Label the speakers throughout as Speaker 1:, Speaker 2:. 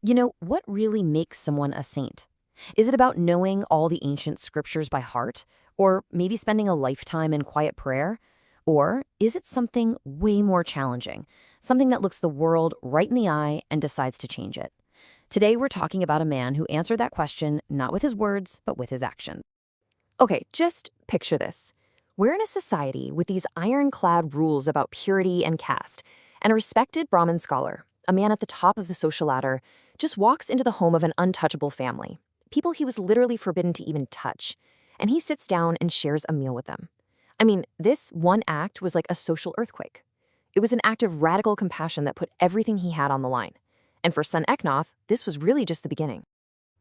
Speaker 1: What really makes someone a saint? Is it about knowing all the ancient scriptures by heart? Or maybe spending a lifetime in quiet prayer? Or is it something way more challenging? Something that looks the world right in the eye and decides to change it? Today, we're talking about a man who answered that question not with his words, but with his actions. Okay, just picture this. We're in a society with these ironclad rules about purity and caste, and a respected Brahmin scholar, a man at the top of the social ladder, just walks into the home of an untouchable family, people he was literally forbidden to even touch, and he sits down and shares a meal with them. I mean, this one act was like a social earthquake. It was an act of radical compassion that put everything he had on the line. And for Sant Eknath, this was really just the beginning.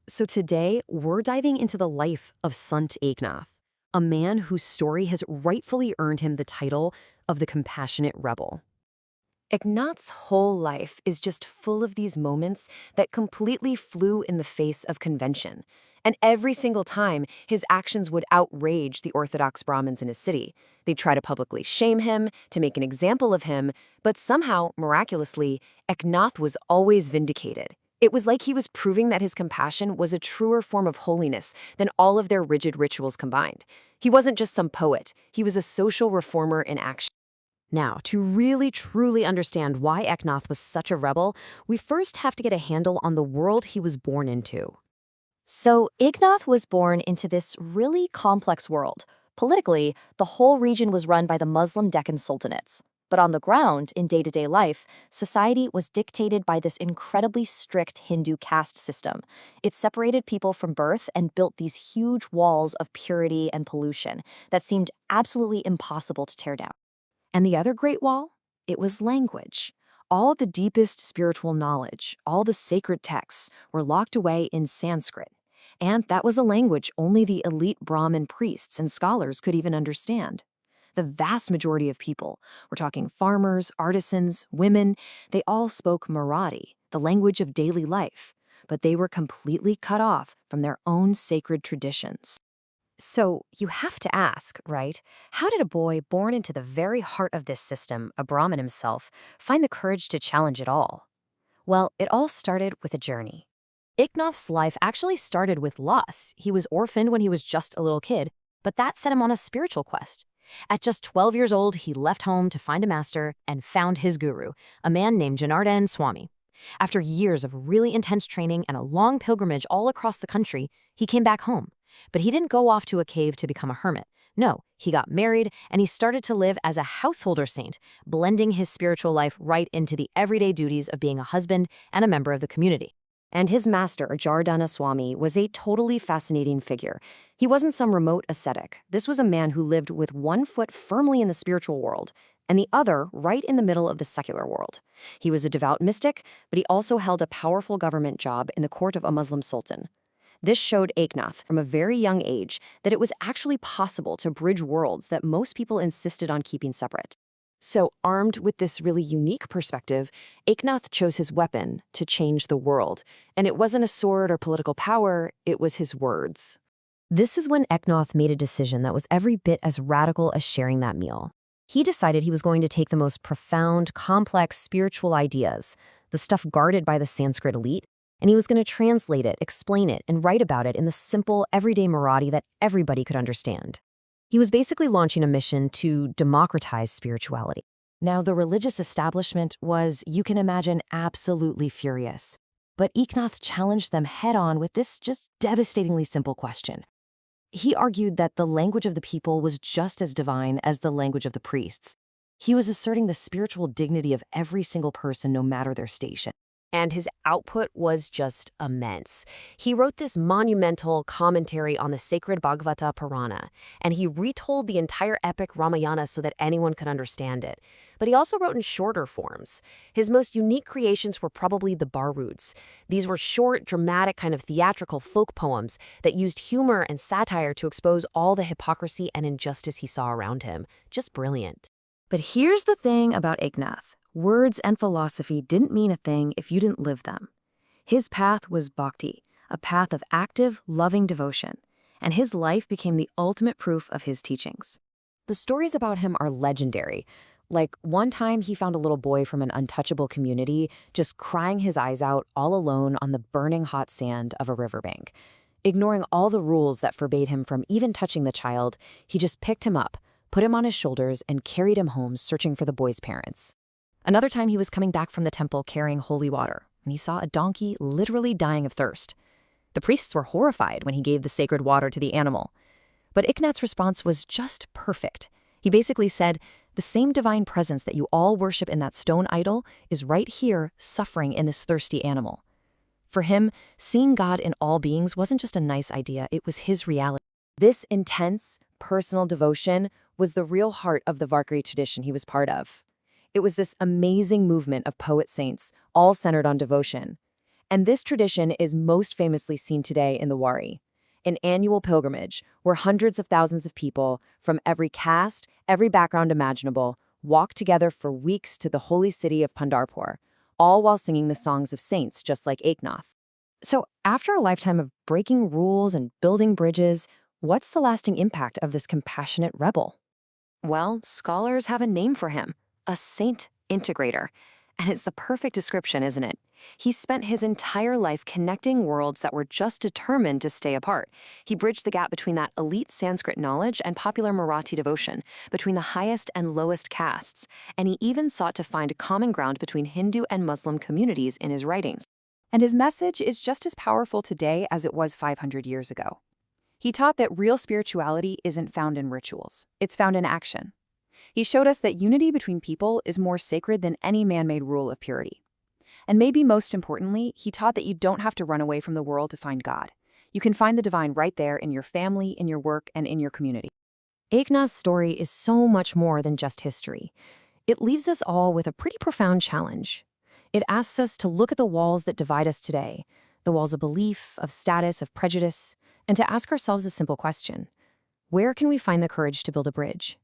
Speaker 1: So today, we're diving into the life of Sant Eknath, a man whose story has rightfully earned him the title of the compassionate rebel. Eknath's whole life is just full of these moments that completely flew in the face of convention. And every single time, his actions would outrage the Orthodox Brahmins in his city. They'd try to publicly shame him, to make an example of him, but somehow, miraculously, Eknath was always vindicated. It was like he was proving that his compassion was a truer form of holiness than all of their rigid rituals combined. He wasn't just some poet, he was a social reformer in action. Now, to really truly understand why Eknath was such a rebel, we first have to get a handle on the world he was born into.
Speaker 2: So, Eknath was born into this really complex world. Politically, the whole region was run by the Muslim Deccan sultanates. But on the ground, in day-to-day life, society was dictated by this incredibly strict Hindu caste system. It separated people from birth and built these huge walls of purity and pollution that seemed absolutely impossible to tear down.
Speaker 1: And the other great wall? It was language. All the deepest spiritual knowledge, all the sacred texts, were locked away in Sanskrit. And that was a language only the elite Brahmin priests and scholars could even understand. The vast majority of people, we're talking farmers, artisans, women, they all spoke Marathi, the language of daily life, but they were completely cut off from their own sacred traditions. So you have to ask, right? How did a boy born into the very heart of this system, a Brahmin himself, find the courage to challenge it all? Well, it all started with a journey. Eknath's life actually started with loss. He was orphaned when he was just a little kid, but that set him on a spiritual quest. At just 12 years old, he left home to find a master and found his guru, a man named Janardhan Swami. After years of really intense training and a long pilgrimage all across the country, he came back home. But he didn't go off to a cave to become a hermit. No, he got married and he started to live as a householder saint, blending his spiritual life right into the everyday duties of being a husband and a member of the community. And his master, Janardhan Swami, was a totally fascinating figure. He wasn't some remote ascetic. This was a man who lived with one foot firmly in the spiritual world and the other right in the middle of the secular world. He was a devout mystic, but he also held a powerful government job in the court of a Muslim sultan. This showed Eknath from a very young age that it was actually possible to bridge worlds that most people insisted on keeping separate. So, armed with this really unique perspective, Eknath chose his weapon to change the world. And it wasn't a sword or political power, it was his words. This is when Eknath made a decision that was every bit as radical as sharing that meal. He decided he was going to take the most profound, complex spiritual ideas, the stuff guarded by the Sanskrit elite, and he was going to translate it, explain it, and write about it in the simple, everyday Marathi that everybody could understand. He was basically launching a mission to democratize spirituality. Now, the religious establishment was, you can imagine, absolutely furious. But Eknath challenged them head-on with this just devastatingly simple question. He argued that the language of the people was just as divine as the language of the priests. He was asserting the spiritual dignity of every single person, no matter their station. And his output was just immense. He wrote this monumental commentary on the sacred Bhagavata Purana, and he retold the entire epic Ramayana so that anyone could understand it. But he also wrote in shorter forms. His most unique creations were probably the Baruds. These were short, dramatic, kind of theatrical folk poems that used humor and satire to expose all the hypocrisy and injustice he saw around him. Just brilliant. But here's the thing about Eknath. Words and philosophy didn't mean a thing if you didn't live them. His path was Bhakti, a path of active, loving devotion, and his life became the ultimate proof of his teachings. The stories about him are legendary. Like, one time he found a little boy from an untouchable community just crying his eyes out all alone on the burning hot sand of a riverbank. Ignoring all the rules that forbade him from even touching the child, he just picked him up, put him on his shoulders, and carried him home searching for the boy's parents. Another time he was coming back from the temple carrying holy water, and he saw a donkey literally dying of thirst. The priests were horrified when he gave the sacred water to the animal. But Eknath's response was just perfect. He basically said, the same divine presence that you all worship in that stone idol is right here suffering in this thirsty animal. For him, seeing God in all beings wasn't just a nice idea, it was his reality. This intense, personal devotion was the real heart of the Varkari tradition he was part of. It was this amazing movement of poet-saints, all centered on devotion. And this tradition is most famously seen today in the Wari, an annual pilgrimage where hundreds of thousands of people from every caste, every background imaginable, walk together for weeks to the holy city of Pandharpur, all while singing the songs of saints just like Eknath. So after a lifetime of breaking rules and building bridges, what's the lasting impact of this compassionate rebel? Well, scholars have a name for him, a Saint-Integrator. And it's the perfect description, isn't it? He spent his entire life connecting worlds that were just determined to stay apart. He bridged the gap between that elite Sanskrit knowledge and popular Marathi devotion, between the highest and lowest castes, and he even sought to find common ground between Hindu and Muslim communities in his writings. And his message is just as powerful today as it was 500 years ago. He taught that real spirituality isn't found in rituals, it's found in action. He showed us that unity between people is more sacred than any man-made rule of purity. And maybe most importantly, he taught that you don't have to run away from the world to find God. You can find the divine right there in your family, in your work, and in your community. Eknath's story is so much more than just history. It leaves us all with a pretty profound challenge. It asks us to look at the walls that divide us today, the walls of belief, of status, of prejudice, and to ask ourselves a simple question. Where can we find the courage to build a bridge?